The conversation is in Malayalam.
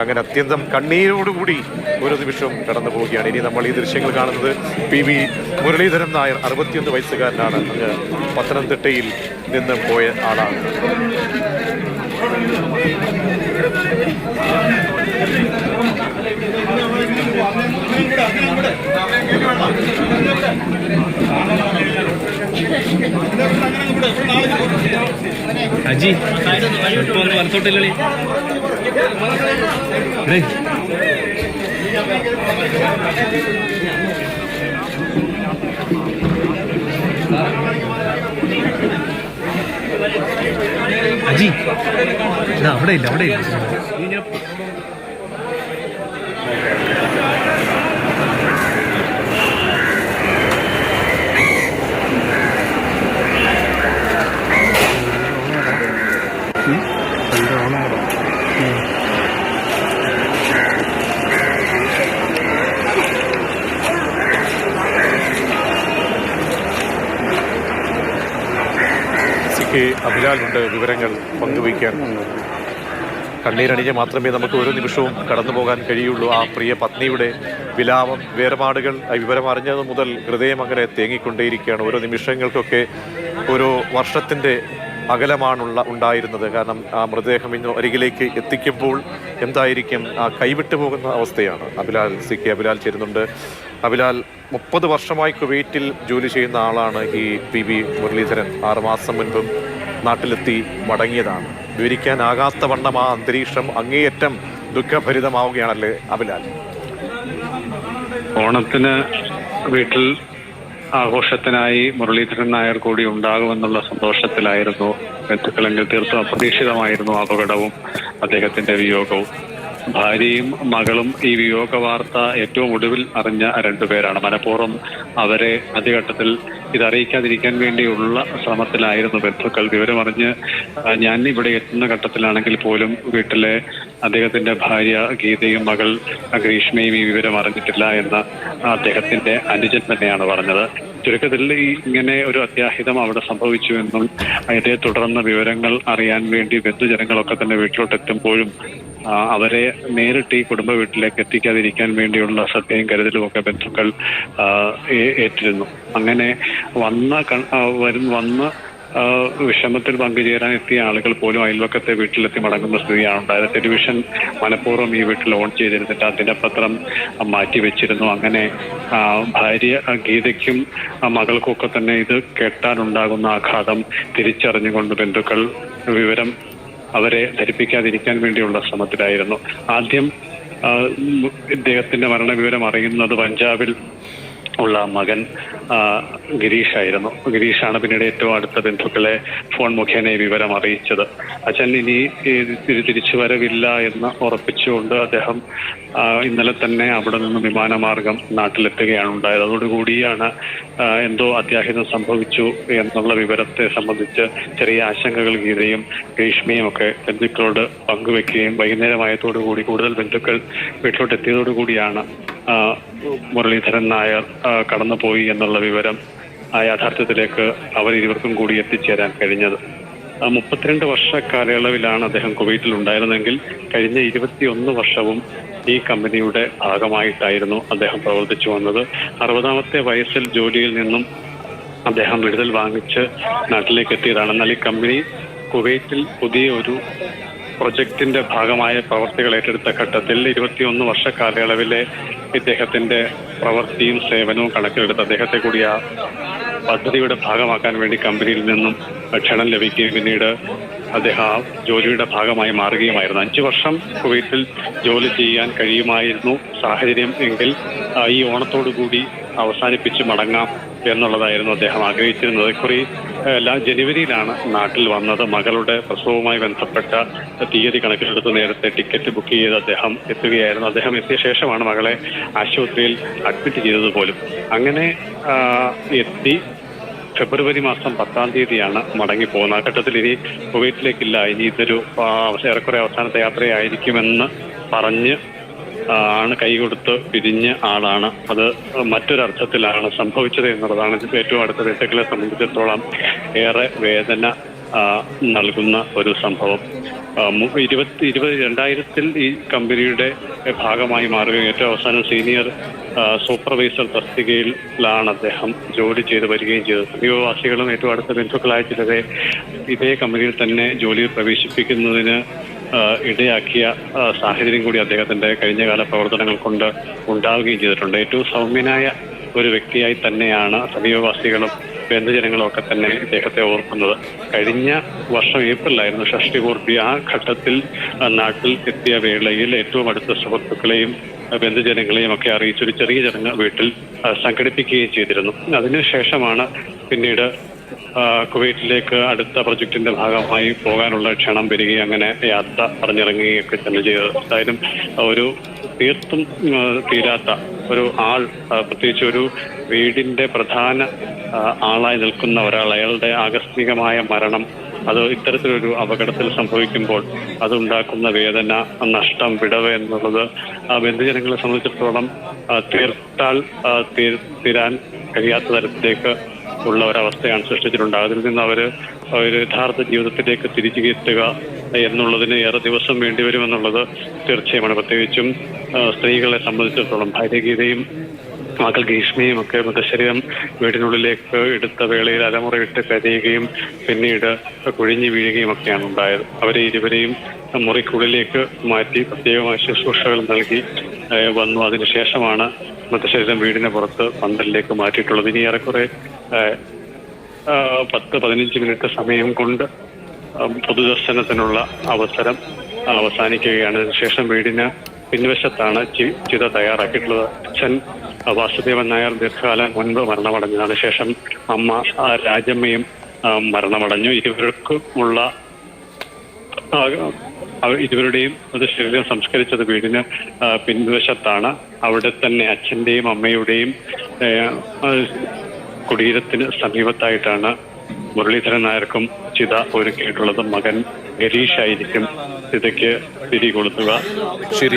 അങ്ങനെ അത്യന്തം കണ്ണീരോടുകൂടി ഒരു നിമിഷം കടന്നു പോവുകയാണ്. ഇനി നമ്മൾ ഈ ദൃശ്യങ്ങൾ കാണുന്നത് PV മുരളീധരൻ നായർ, 61 വയസ്സുകാരനാണ്. അങ്ങ് പത്തനംതിട്ടയിൽ നിന്ന് പോയ ആളാണ്. അജി ഇപ്പൊ ഒന്ന് വലത്തോട്ടില്ലേ? അജി അവിടെ ഇല്ല, അവിടെ ഇല്ല. അഭിലാലുണ്ട് വിവരങ്ങൾ പങ്കുവയ്ക്കാൻ. കണ്ണീരണിഞ്ഞ് മാത്രമേ നമുക്ക് ഓരോ നിമിഷവും കടന്നു പോകാൻ കഴിയുള്ളൂ. ആ പ്രിയ പത്നിയുടെ വിലാപം, വേർപാടുകൾ, വിവരം അറിഞ്ഞത് മുതൽ ഹൃദയം അങ്ങനെ തേങ്ങിക്കൊണ്ടേയിരിക്കുകയാണ്. ഓരോ നിമിഷങ്ങൾക്കൊക്കെ ഓരോ വർഷത്തിൻ്റെ ഉണ്ടായിരുന്നത്. കാരണം ആ മൃതദേഹം ഇന്ന് അരികിലേക്ക് എത്തിക്കുമ്പോൾ എന്തായിരിക്കും ആ കൈവിട്ടു പോകുന്ന അവസ്ഥയാണ്. അഭിലാൽ ചേരുന്നുണ്ട്. അഭിലാൽ 30 വർഷമായി കുവൈറ്റിൽ ജോലി ചെയ്യുന്ന ആളാണ്. ഈ PV മുരളീധരൻ 6 മാസം മുൻപും നാട്ടിലെത്തി മടങ്ങിയതാണ്. വിവരിക്കാനാകാത്ത വണ്ണം ആ അന്തരീക്ഷം അങ്ങേയറ്റം ദുഃഖഭരിതമാവുകയാണല്ലേ അഭിലാൽ? ഓണത്തിന് വീട്ടിൽ ആഘോഷത്തിനായി മുരളീധരൻ നായർ കൂടി ഉണ്ടാകുമെന്നുള്ള സന്തോഷത്തിലായിരുന്നു ബന്ധുക്കളെങ്കിൽ തീർത്തും അപ്രതീക്ഷിതമായിരുന്നു അപകടവും അദ്ദേഹത്തിന്റെ വിയോഗവും. ഭാര്യയും മകളും ഈ വിയോഗ വാർത്ത ഏറ്റവും ഒടുവിൽ അറിഞ്ഞ 2 പേരാണ്. മനഃപൂർവ്വം അവരെ ആദ്യഘട്ടത്തിൽ ഇതറിയിക്കാതിരിക്കാൻ വേണ്ടിയുള്ള ശ്രമത്തിലായിരുന്നു ബന്ധുക്കൾ. വിവരമറിഞ്ഞ് ഞാൻ ഇവിടെ എത്തുന്ന ഘട്ടത്തിലാണെങ്കിൽ പോലും വീട്ടിലെ അദ്ദേഹത്തിന്റെ ഭാര്യ ഗീതയും മകൾ ഗ്രീഷ്മയും ഈ വിവരം അറിഞ്ഞിട്ടില്ല എന്ന് അദ്ദേഹത്തിന്റെ അനുജൻ തന്നെയാണ് പറഞ്ഞത്. ചുരുക്കത്തിൽ ഇങ്ങനെ ഒരു അത്യാഹിതം അവിടെ സംഭവിച്ചു എന്നും ഇതേ തുടർന്ന് വിവരങ്ങൾ അറിയാൻ വേണ്ടി ബന്ധുജനങ്ങളൊക്കെ തന്നെ വീട്ടിലോട്ട് എത്തുമ്പോഴും അവരെ നേരിട്ട് ഈ കുടുംബ വീട്ടിലേക്ക് എത്തിക്കാതിരിക്കാൻ വേണ്ടിയുള്ള ശ്രദ്ധയും കരുതലും ഒക്കെ ബന്ധുക്കൾ ഏറ്റിരുന്നു. അങ്ങനെ വന്ന് വിഷമത്തിൽ പങ്കുചേരാൻ എത്തിയ ആളുകൾ പോലും അയൽവക്കത്തെ വീട്ടിലെത്തി മടങ്ങുന്ന സ്ഥിതിയാണ് ഉണ്ടായത്. ടെലിവിഷൻ മനഃപൂർവ്വം ഈ വീട്ടിൽ ഓൺ ചെയ്തിരുന്നിട്ട് ദിനപത്രം മാറ്റിവെച്ചിരുന്നു. അങ്ങനെ ഭാര്യ ഗീതയ്ക്കും മകൾക്കും ഒക്കെ തന്നെ ഇത് കേട്ടാലുണ്ടാകുന്ന ആഘാതം തിരിച്ചറിഞ്ഞുകൊണ്ട് ബന്ധുക്കൾ വിവരം അവരെ ധരിപ്പിക്കാതിരിക്കാൻ വേണ്ടിയുള്ള ശ്രമത്തിലായിരുന്നു. ആദ്യം ഇദ്ദേഹത്തിന്റെ മരണവിവരം അറിയുന്നത് പഞ്ചാബിൽ ഉള്ള മകൻ ഗിരീഷായിരുന്നു. ഗിരീഷാണ് പിന്നീട് ഏറ്റവും അടുത്ത ബന്ധുക്കളെ ഫോൺ മുഖേന വിവരം അറിയിച്ചത്. അച്ഛൻ ഇനി തിരിച്ചു വരവില്ല എന്ന് ഉറപ്പിച്ചുകൊണ്ട് അദ്ദേഹം ഇന്നലെ തന്നെ അവിടെ നിന്ന് വിമാനമാർഗം നാട്ടിലെത്തുകയാണ് ഉണ്ടായത്. അതോടുകൂടിയാണ് എന്തോ അത്യാഹിതം സംഭവിച്ചു എന്നുള്ള വിവരത്തെ സംബന്ധിച്ച് ചെറിയ ആശങ്കകൾ ഗീതയും ഗ്രീഷ്മയും ഒക്കെ ബന്ധുക്കളോട് പങ്കുവെക്കുകയും വൈകുന്നേരമായതോടുകൂടി കൂടുതൽ ബന്ധുക്കൾ വീട്ടിലോട്ട് എത്തിയതോടുകൂടിയാണ് മുരളീധരൻ നായർ കടന്നുപോയി എന്നുള്ള വിവരം യാഥാർത്ഥ്യത്തിലേക്ക് ഇരുവർക്കും കൂടി എത്തിച്ചേരാൻ കഴിഞ്ഞത്. 32 വർഷ കാലയളവിലാണ് അദ്ദേഹം കുവൈറ്റിൽ ഉണ്ടായിരുന്നെങ്കിൽ കഴിഞ്ഞ 21 വർഷവും ഈ കമ്പനിയുടെ ഭാഗമായിട്ടായിരുന്നു അദ്ദേഹം പ്രവർത്തിച്ചു വന്നത്. 60ാമത്തെ വയസ്സിൽ ജോലിയിൽ നിന്നും അദ്ദേഹം വിടുതൽ വാങ്ങിച്ച് നാട്ടിലേക്ക് എത്തിയതാണ്. എന്നാൽ ഈ കമ്പനി കുവൈറ്റിൽ പുതിയ ഒരു പ്രൊജക്ടിന്റെ ഭാഗമായ പ്രവർത്തികൾ ഏറ്റെടുത്ത ഘട്ടത്തിൽ 21 വർഷ കാലയളവിലെ ഇദ്ദേഹത്തിന്റെ പ്രവൃത്തിയും സേവനവും കണക്കിലെടുത്ത് അദ്ദേഹത്തെ കൂടി ആ പദ്ധതിയുടെ ഭാഗമാക്കാൻ വേണ്ടി കമ്പനിയിൽ നിന്നും ക്ഷണം ലഭിക്കുകയും പിന്നീട് അദ്ദേഹം ആ ജോലിയുടെ ഭാഗമായി മാറുകയുമായിരുന്നു. 5 വർഷം കുവൈറ്റിൽ ജോലി ചെയ്യാൻ കഴിയുമായിരുന്നു സാഹചര്യം എങ്കിൽ ഈ ഓണത്തോടുകൂടി അവസാനിപ്പിച്ച് മടങ്ങാം എന്നുള്ളതായിരുന്നു അദ്ദേഹം ആഗ്രഹിച്ചിരുന്നത്. ഇക്കുറി ജനുവരിയിലാണ് നാട്ടിൽ വന്നത്. മകളുടെ പ്രസവവുമായി ബന്ധപ്പെട്ട തീയതി കണക്കിലെടുത്ത് നേരത്തെ ടിക്കറ്റ് ബുക്ക് ചെയ്ത് അദ്ദേഹം എത്തുകയായിരുന്നു. അദ്ദേഹം എത്തിയ ശേഷമാണ് മകളെ ആശുപത്രിയിൽ അഡ്മിറ്റ് ചെയ്തത് പോലും. അങ്ങനെ എത്തി ഫെബ്രുവരി മാസം 10-ാം തീയതിയാണ് മടങ്ങിപ്പോകുന്നത്. ആ ഘട്ടത്തിൽ ഇനി കുവൈറ്റിലേക്കില്ല, ഇനി ഇതൊരു ഏറെക്കുറെ അവസാനത്തെ യാത്രയായിരിക്കുമെന്ന് പറഞ്ഞ് ആണ് കൈകൊടുത്ത് പിരിഞ്ഞ ആളാണ്. അത് മറ്റൊരർത്ഥത്തിലാണ് സംഭവിച്ചത് എന്നുള്ളതാണ് ഏറ്റവും അടുത്ത ബന്ധുക്കളെ സംബന്ധിച്ചിടത്തോളം ഏറെ വേദന നൽകുന്ന ഒരു സംഭവം. 2000 ഈ കമ്പനിയുടെ ഭാഗമായി മാറുകയും ഏറ്റവും അവസാനം സീനിയർ സൂപ്പർവൈസർ തസ്തികയിലാണ് അദ്ദേഹം ജോലി ചെയ്ത് വരികയും ചെയ്തത്. സമീപവാസികളും ഏറ്റവും അടുത്ത ബന്ധുക്കളായ ചിലരെ ഇതേ കമ്പനിയിൽ തന്നെ ജോലിയിൽ പ്രവേശിപ്പിക്കുന്നതിന് ഇടയാക്കിയ സാഹചര്യം കൂടി അദ്ദേഹത്തിന്റെ കഴിഞ്ഞകാല പ്രവർത്തനങ്ങൾ കൊണ്ട് ഉണ്ടാവുകയും ചെയ്തിട്ടുണ്ട്. ഏറ്റവും സൗമ്യനായ ഒരു വ്യക്തിയായി തന്നെയാണ് സമീപവാസികളും ബന്ധുജനങ്ങളും ഒക്കെ തന്നെ ഇദ്ദേഹത്തെ ഓർക്കുന്നത്. കഴിഞ്ഞ വർഷം ഏപ്രിലായിരുന്നു ഷഷ്ടിപൂർത്തി. ആ ഘട്ടത്തിൽ നാട്ടിൽ എത്തിയ വേളയിൽ ഏറ്റവും അടുത്ത സുഹൃത്തുക്കളെയും ബന്ധുജനങ്ങളെയും ഒക്കെ അറിയിച്ചൊരു ചെറിയ ചടങ്ങ് വീട്ടിൽ സംഘടിപ്പിക്കുകയും ചെയ്തിരുന്നു. അതിനുശേഷമാണ് പിന്നീട് കുവൈറ്റിലേക്ക് അടുത്ത പ്രൊജക്ടിന്റെ ഭാഗമായി പോകാനുള്ള ക്ഷണം വരികയും അങ്ങനെ യാത്ര പറഞ്ഞിറങ്ങുകയൊക്കെ തന്നെ ചെയ്തത്. എന്തായാലും ഒരു തീർത്തും തീരാത്ത ഒരു ആൾ, പ്രത്യേകിച്ച് ഒരു വീടിന്റെ പ്രധാന ആളായി നിൽക്കുന്ന ഒരാൾ, അയാളുടെ ആകസ്മികമായ മരണം, അത് ഇത്തരത്തിലൊരു അപകടത്തിൽ സംഭവിക്കുമ്പോൾ അതുണ്ടാക്കുന്ന വേദന, നഷ്ടം, വിടവ് എന്നുള്ളത് ബന്ധുജനങ്ങളെ സംബന്ധിച്ചിടത്തോളം തീരാൻ കഴിയാത്ത തരത്തിലേക്ക് ഉള്ള ഒരവസ്ഥയാണ് സൃഷ്ടിച്ചിട്ടുണ്ടാകും. അതിൽ നിന്ന് അവർ യഥാർത്ഥ ജീവിതത്തിലേക്ക് തിരിച്ചു എത്തുക എന്നുള്ളതിന് ഏറെ ദിവസം വേണ്ടിവരുമെന്നുള്ളത് തീർച്ചയമാണ്. പ്രത്യേകിച്ചും സ്ത്രീകളെ സംബന്ധിച്ചിടത്തോളം ഭാര്യ ഗീതയും മകൾ ഗ്രീഷ്മയും ഒക്കെ മൃതശരീരം വീടിനുള്ളിലേക്ക് എടുത്ത വേളയിൽ അലമുറയിട്ട് കരയുകയും പിന്നീട് കുഴിഞ്ഞു വീഴുകയും ഒക്കെയാണ് ഉണ്ടായത്. അവരെ ഇരുവരെയും മുറിക്കുള്ളിലേക്ക് മാറ്റി പ്രത്യേകമായ ശുശ്രൂഷകൾ നൽകി വന്നു. അതിനുശേഷമാണ് മൃതശരീരം വീടിന് പുറത്ത് പന്തലിലേക്ക് മാറ്റിയിട്ടുള്ളത്. ഇനി ഏറെക്കുറെ 10-15 മിനിറ്റ് സമയം കൊണ്ട് പൊതുദർശനത്തിനുള്ള അവസരം അവസാനിക്കുകയാണ്. അതിനുശേഷം വീടിന് പിൻവശത്താണ് ചിത തയ്യാറാക്കിയിട്ടുള്ളത്. അച്ഛൻ വാസുദേവൻ നായർ ദീർഘകാലം മുൻപ് മരണമടഞ്ഞതാണ്. ശേഷം അമ്മ രാജമ്മയും മരണമടഞ്ഞു. ഇരുവരുടെയും ശരീരം സംസ്കരിച്ചത് വീടിന് പിൻവശത്താണ്. അവിടെ തന്നെ അച്ഛന്റെയും അമ്മയുടെയും കുടീരത്തിന് സമീപത്തായിട്ടാണ് മുരളീധരൻ നായർക്കും ചിത ഒരുക്കിയിട്ടുള്ളത്. മകൻ ഗരീഷ് ആയിരിക്കും ചിതയ്ക്ക് തിരി കൊളുത്തുക. ശരി.